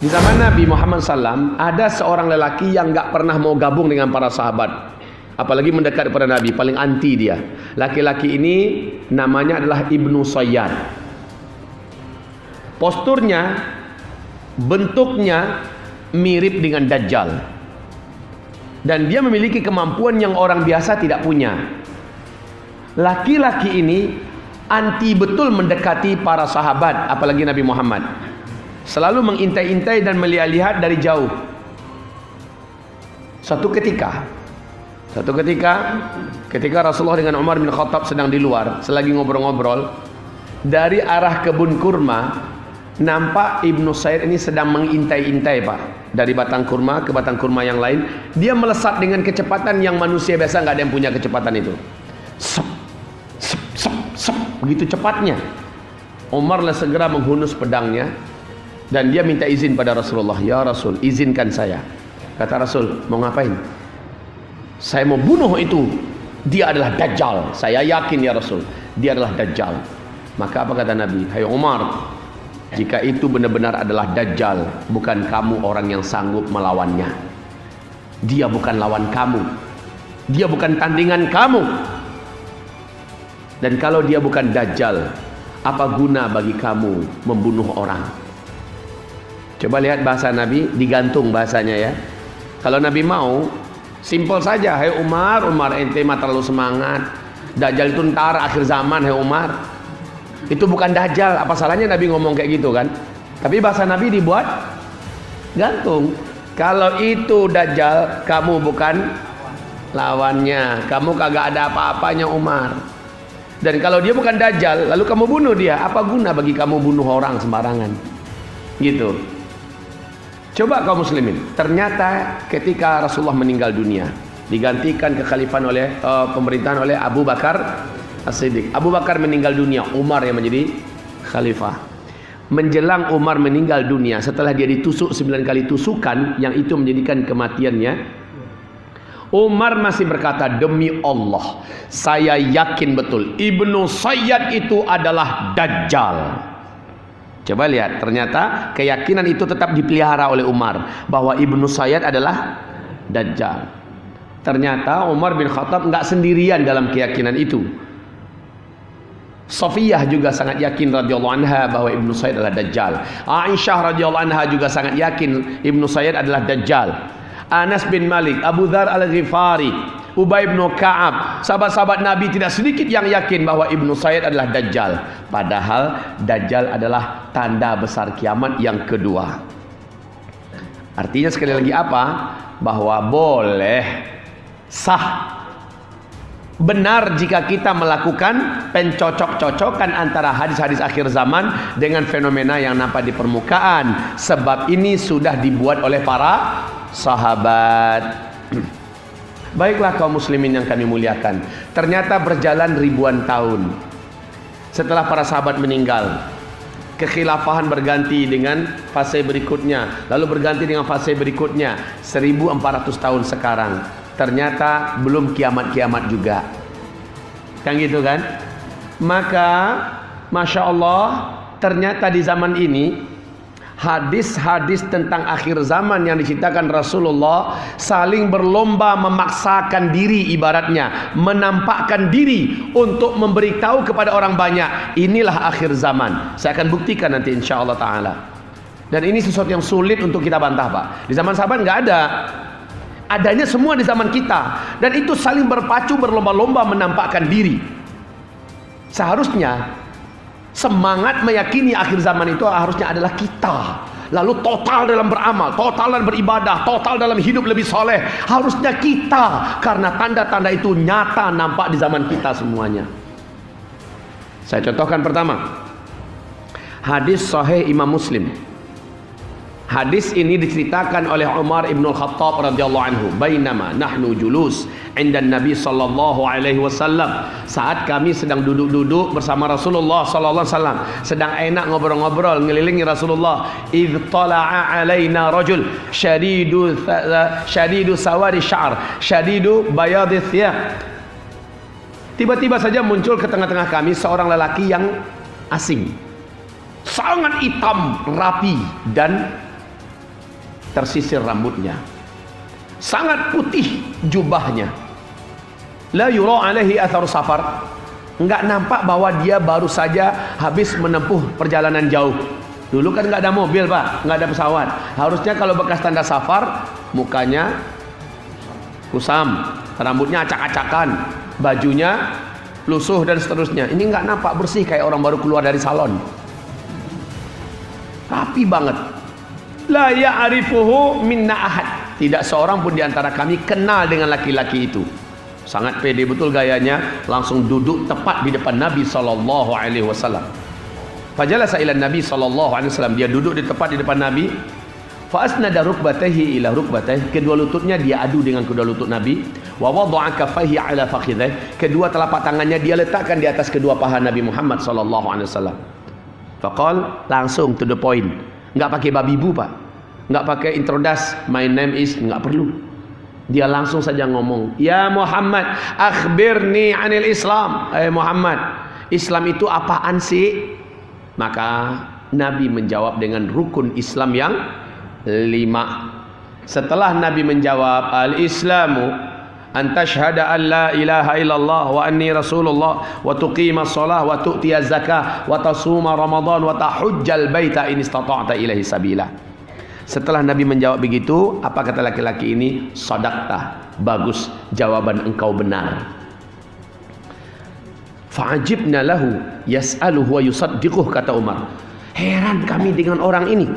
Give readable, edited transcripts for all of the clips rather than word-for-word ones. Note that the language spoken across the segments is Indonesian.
Di zaman Nabi Muhammad SAW ada seorang lelaki yang nggak pernah mau gabung dengan para sahabat, apalagi mendekat kepada Nabi, paling anti dia. Laki-laki ini namanya adalah Ibnu Sayyad. Posturnya, bentuknya mirip dengan Dajjal, dan dia memiliki kemampuan yang orang biasa tidak punya. Laki-laki ini anti betul mendekati para sahabat, apalagi Nabi Muhammad. Selalu mengintai-intai dan melihat-lihat dari jauh. Satu ketika Rasulullah dengan Umar bin Khattab sedang di luar, selagi ngobrol-ngobrol, dari arah kebun kurma nampak Ibnu Sayyad ini sedang mengintai-intai, Pak. Dari batang kurma ke batang kurma yang lain, dia melesat dengan kecepatan yang manusia biasa nggak ada yang punya kecepatan itu. Sep, sep, sep, sep, begitu cepatnya. Umar segera menghunus pedangnya dan dia minta izin pada Rasulullah. Ya Rasul, izinkan saya. Kata Rasul, mau ngapain? Saya mau bunuh itu. Dia adalah Dajjal. Saya yakin ya Rasul, dia adalah Dajjal. Maka apa kata Nabi? Hai Umar, jika itu benar-benar adalah Dajjal, bukan kamu orang yang sanggup melawannya. Dia bukan lawan kamu. Dia bukan tandingan kamu. Dan kalau dia bukan Dajjal, apa guna bagi kamu membunuh orang? Coba lihat bahasa Nabi, digantung bahasanya ya. Kalau Nabi mau, simpel saja. Hai Umar, ente mah terlalu semangat. Dajjal itu ntar akhir zaman, hai Umar. Itu bukan Dajjal. Apa salahnya Nabi ngomong kayak gitu kan? Tapi bahasa Nabi dibuat gantung. Kalau itu Dajjal, kamu bukan lawannya. Kamu kagak ada apa-apanya Umar. Dan kalau dia bukan Dajjal, lalu kamu bunuh dia, apa guna bagi kamu bunuh orang sembarangan? Gitu. Coba kaum muslimin, ternyata ketika Rasulullah meninggal dunia, digantikan kekhalifahan oleh pemerintahan oleh Abu Bakar As-Siddiq. Abu Bakar meninggal dunia, Umar yang menjadi khalifah. Menjelang Umar meninggal dunia, setelah dia ditusuk 9 kali tusukan yang itu menjadikan kematiannya, Umar masih berkata, demi Allah, saya yakin betul Ibnu Sayyad itu adalah Dajjal. Coba lihat, ternyata keyakinan itu tetap dipelihara oleh Umar bahwa Ibnu Sayyad adalah Dajjal. Ternyata Umar bin Khattab enggak sendirian dalam keyakinan itu. Safiyah juga sangat yakin radhiyallahu anha bahwa Ibnu Sayyad adalah Dajjal. Aisyah radhiyallahu anha juga sangat yakin Ibnu Sayyad adalah Dajjal. Anas bin Malik, Abu Dzar Al-Ghifari, Ubay bin Ka'ab, sahabat-sahabat Nabi tidak sedikit yang yakin bahwa Ibnu Sayyad adalah Dajjal. Padahal Dajjal adalah tanda besar kiamat yang kedua. Artinya sekali lagi apa? Bahwa boleh, sah, benar jika kita melakukan pencocok-cocokan antara hadis-hadis akhir zaman dengan fenomena yang nampak di permukaan. Sebab ini sudah dibuat oleh para sahabat. Baiklah kaum muslimin yang kami muliakan, ternyata berjalan ribuan tahun setelah para sahabat meninggal, kekhilafahan berganti dengan fase berikutnya, lalu berganti dengan fase berikutnya, 1400 tahun sekarang. Ternyata belum kiamat-kiamat juga, kan gitu kan? Maka Masya Allah, ternyata di zaman ini hadis-hadis tentang akhir zaman yang diceritakan Rasulullah saling berlomba memaksakan diri, ibaratnya menampakkan diri untuk memberitahu kepada orang banyak, inilah akhir zaman. Saya akan buktikan nanti insya Allah ta'ala. Dan ini sesuatu yang sulit untuk kita bantah, Pak. Di zaman sahabat nggak ada. Adanya semua di zaman kita. Dan itu saling berpacu berlomba-lomba menampakkan diri. Seharusnya semangat meyakini akhir zaman itu harusnya adalah kita. Lalu total dalam beramal, total dalam beribadah, total dalam hidup lebih soleh. Harusnya kita, karena tanda-tanda itu nyata nampak di zaman kita semuanya. Saya contohkan pertama, hadis sahih Imam Muslim. Hadis ini diceritakan oleh Umar ibn Khattab radhiyallahu anhu. Bainama nahnu julus inda Nabi sallallahu alaihi wasallam. Saat kami sedang duduk-duduk bersama Rasulullah sallallahu alaihi wasallam, sedang enak ngobrol-ngobrol ngelilingi Rasulullah. Idh tala'a alaina rajul syadidu sawadi sya'r, syadidu bayadi thiyab. Tiba-tiba saja muncul ke tengah-tengah kami seorang lelaki yang asing, sangat hitam, rapi dan tersisir rambutnya, sangat putih jubahnya, la yura alaihi athar safar, enggak nampak bahwa dia baru saja habis menempuh perjalanan jauh. Dulu kan enggak ada mobil Pak, enggak ada pesawat. Harusnya kalau bekas tanda safar, mukanya kusam, rambutnya acak-acakan, bajunya lusuh dan seterusnya. Ini enggak nampak, bersih kayak orang baru keluar dari salon. Rapi banget. La ya'rifuhu minna ahad. Tidak seorang pun di antara kami kenal dengan laki-laki itu. Sangat pede betul gayanya, langsung duduk tepat di depan Nabi sallallahu alaihi wasallam. Fajalasa ila Nabi sallallahu alaihi wasallam, dia duduk di tepat di depan Nabi. Fa asnada rukbatayhi ila rukbatayhi, kedua lututnya dia adu dengan kedua lutut Nabi. Wa wada'a kaffayhi ala fakhidhayhi, kedua telapak tangannya dia letakkan di atas kedua paha Nabi Muhammad sallallahu alaihi wasallam. Faqal, langsung to the point. Enggak pakai babi bu Pak, enggak pakai introduce, my name is, enggak perlu. Dia langsung saja ngomong, ya Muhammad, akhbirni anil Islam. Muhammad, Islam itu apaan sih? Maka Nabi menjawab dengan rukun Islam yang 5. Setelah Nabi menjawab, al-Islamu an tashhada an la ilaha illallah wa anni rasulullah wa tuqimas shalah wa tu'tiyaz zakah wa tasuma ramadan wa tahujjal baita in istata'ta ilaihi sabila. Setelah Nabi menjawab begitu, apa kata laki-laki ini? Sadaqta, bagus, jawaban engkau benar. Fa'ajibna lahu yas'aluhu wa yusaddiquh, kata Umar. Heran kami dengan orang ini.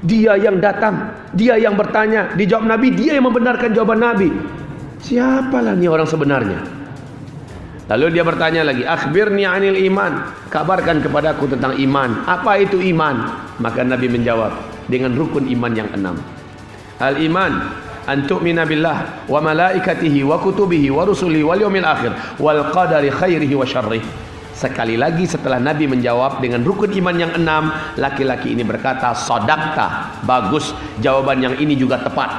Dia yang datang, dia yang bertanya, dijawab Nabi, dia yang membenarkan jawaban Nabi. Siapalah ni orang sebenarnya? Lalu dia bertanya lagi, akhbirni anil iman, kabarkan kepadaku tentang iman. Apa itu iman? Maka Nabi menjawab dengan rukun iman yang 6. Al iman an tu'mina billah wa malaikatihi wa kutubihi wa rusulihi wal yawmil akhir wal qadari khairihi wa syarrihi. Sekali lagi setelah Nabi menjawab dengan rukun iman yang 6, laki-laki ini berkata, sadaqta, bagus, jawaban yang ini juga tepat.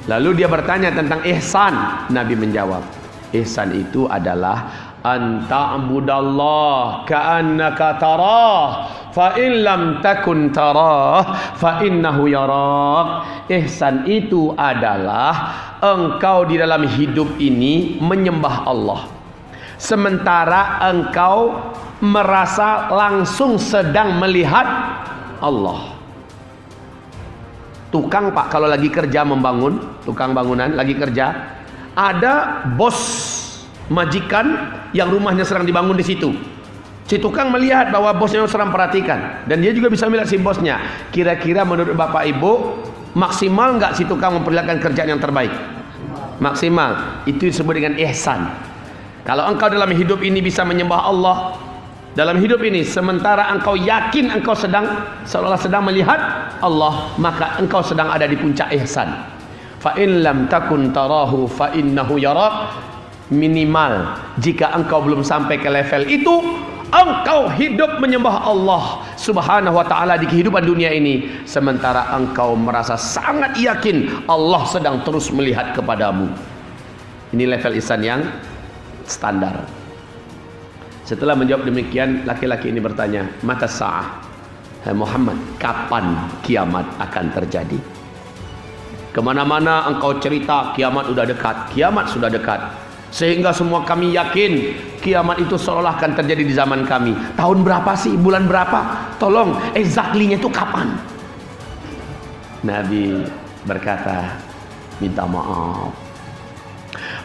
Lalu dia bertanya tentang ihsan. Nabi menjawab, ihsan itu adalah anta'budallah ka'annaka tarah fa in lam takun tarah fa innahu yarak. Ihsan itu adalah engkau di dalam hidup ini menyembah Allah, sementara engkau merasa langsung sedang melihat Allah. Tukang Pak kalau lagi kerja membangun, tukang bangunan lagi kerja, ada bos majikan yang rumahnya sedang dibangun di situ. Si tukang melihat bahwa bosnya sedang perhatikan, dan dia juga bisa melihat si bosnya. Kira-kira menurut Bapak Ibu, maksimal nggak si tukang memperlihatkan kerjaan yang terbaik? Maksimal. Itu disebut dengan ihsan. Kalau engkau dalam hidup ini bisa menyembah Allah dalam hidup ini, sementara engkau yakin engkau seolah sedang melihat Allah, maka engkau sedang ada di puncak ihsan. Fa in lam takun tarahu fa innahu yarak. Minimal jika engkau belum sampai ke level itu, engkau hidup menyembah Allah Subhanahu wa taala di kehidupan dunia ini, sementara engkau merasa sangat yakin Allah sedang terus melihat kepadamu. Ini level ihsan yang standar. Setelah menjawab demikian, laki-laki ini bertanya, mata sa'ah, hai Muhammad, kapan kiamat akan terjadi? Kemana-mana engkau cerita kiamat sudah dekat, kiamat sudah dekat, sehingga semua kami yakin kiamat itu seolah akan terjadi di zaman kami. Tahun berapa sih? Bulan berapa? Tolong exactly-nya itu kapan? Nabi berkata, minta maaf,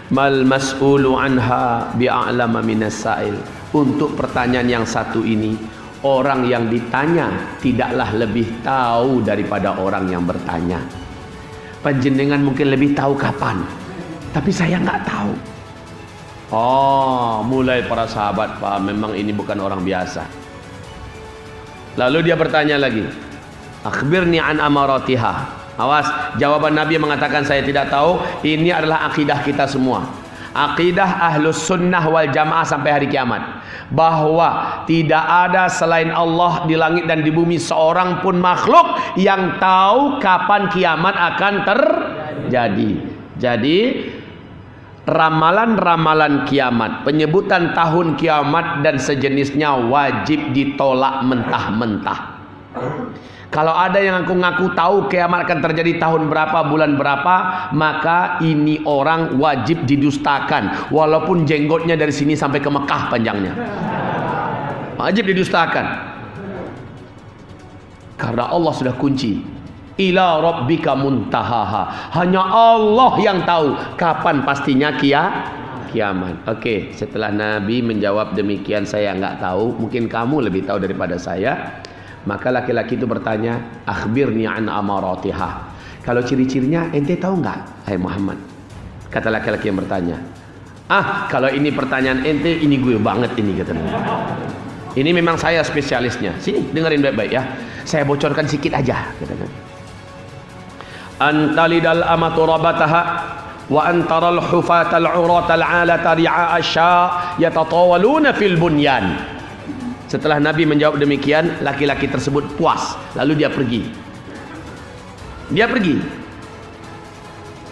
mal mas'ulu anha bi'a'lama minas sa'il. Untuk pertanyaan yang satu ini, orang yang ditanya tidaklah lebih tahu daripada orang yang bertanya. Panjenengan mungkin lebih tahu kapan, tapi saya nggak tahu. Oh, mulai para sahabat paham, memang ini bukan orang biasa. Lalu dia bertanya lagi, akhbirni an amaratiha. Awas, jawaban Nabi mengatakan saya tidak tahu. Ini adalah akidah kita semua, akidah ahlus sunnah wal jamaah sampai hari kiamat, bahwa tidak ada selain Allah di langit dan di bumi seorang pun makhluk yang tahu kapan kiamat akan terjadi. Jadi ramalan-ramalan kiamat, penyebutan tahun kiamat dan sejenisnya wajib ditolak mentah-mentah. Kalau ada yang ngaku tahu kiamat akan terjadi tahun berapa, bulan berapa, maka ini orang wajib didustakan. Walaupun jenggotnya dari sini sampai ke Mekah panjangnya. Wajib didustakan. Karena Allah sudah kunci. Ila rabbika muntahaha. Hanya Allah yang tahu kapan pastinya kiamat. Oke, setelah Nabi menjawab demikian, saya nggak tahu, mungkin kamu lebih tahu daripada saya. Maka laki-laki itu bertanya, akhbirni an amaratiha. Kalau ciri-cirinya ente tahu nggak, hai Muhammad? Kata laki-laki yang bertanya, kalau ini pertanyaan ente, ini gue banget ini, katanya. Ini memang saya spesialisnya. Sini dengerin baik-baik ya. Saya bocorkan sedikit aja, katanya. Antalidal amatu rabataha wa antaral hufatal uratal alata ri'a asya yatatawaluna fil bunyan. Setelah Nabi menjawab demikian, laki-laki tersebut puas. Lalu dia pergi.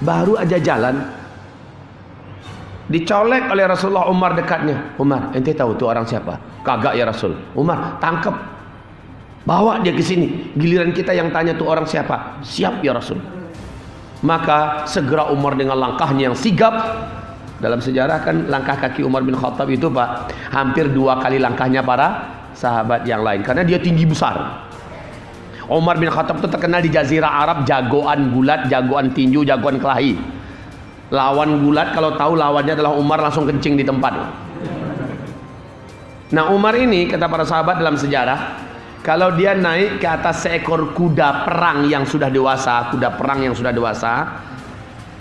Baru aja jalan, dicolek oleh Rasulullah Umar dekatnya. Umar, ente tahu tuh orang siapa? Kagak ya Rasul. Umar, tangkap. Bawa dia ke sini. Giliran kita yang tanya tuh orang siapa? Siap ya Rasul. Maka segera Umar dengan langkahnya yang sigap. Dalam sejarah kan langkah kaki Umar bin Khattab itu Pak, hampir 2 kali langkahnya para sahabat yang lain. Karena dia tinggi besar. Umar bin Khattab itu terkenal di Jazirah Arab jagoan gulat, jagoan tinju, jagoan kelahi. Lawan gulat kalau tahu lawannya adalah Umar, langsung kencing di tempat. Nah Umar ini kata para sahabat dalam sejarah, kalau dia naik ke atas seekor kuda perang yang sudah dewasa,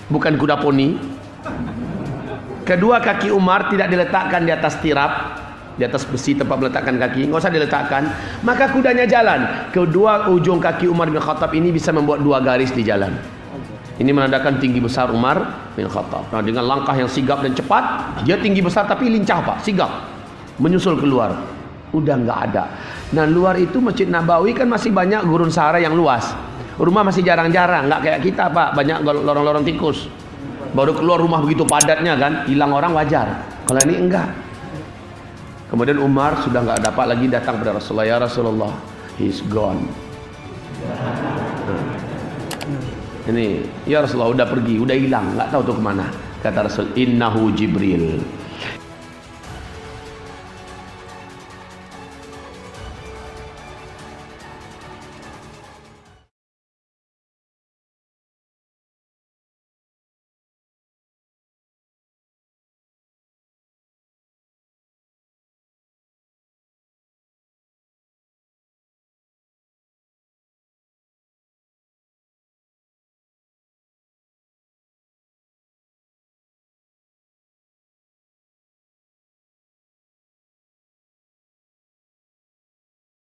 bukan kuda poni. Kedua kaki Umar tidak diletakkan di atas tirap, di atas besi tempat meletakkan kaki, nggak usah diletakkan. Maka kudanya jalan. Kedua ujung kaki Umar bin Khattab ini bisa membuat 2 garis di jalan. Ini menandakan tinggi besar Umar bin Khattab. Nah, dengan langkah yang sigap dan cepat, dia tinggi besar tapi lincah Pak, sigap, menyusul keluar. Udah nggak ada. Nah luar itu Masjid Nabawi kan masih banyak gurun sahara yang luas. Rumah masih jarang-jarang, nggak kayak kita Pak, banyak lorong-lorong tikus. Baru keluar rumah begitu padatnya kan, hilang orang wajar. Kalau ini enggak. Kemudian Umar sudah nggak dapat lagi datang kepada Rasulullah. Ya Rasulullah, he's gone. Ini ya Rasulullah udah pergi, udah hilang, nggak tahu tuh kemana. Kata Rasul, innahu Jibril.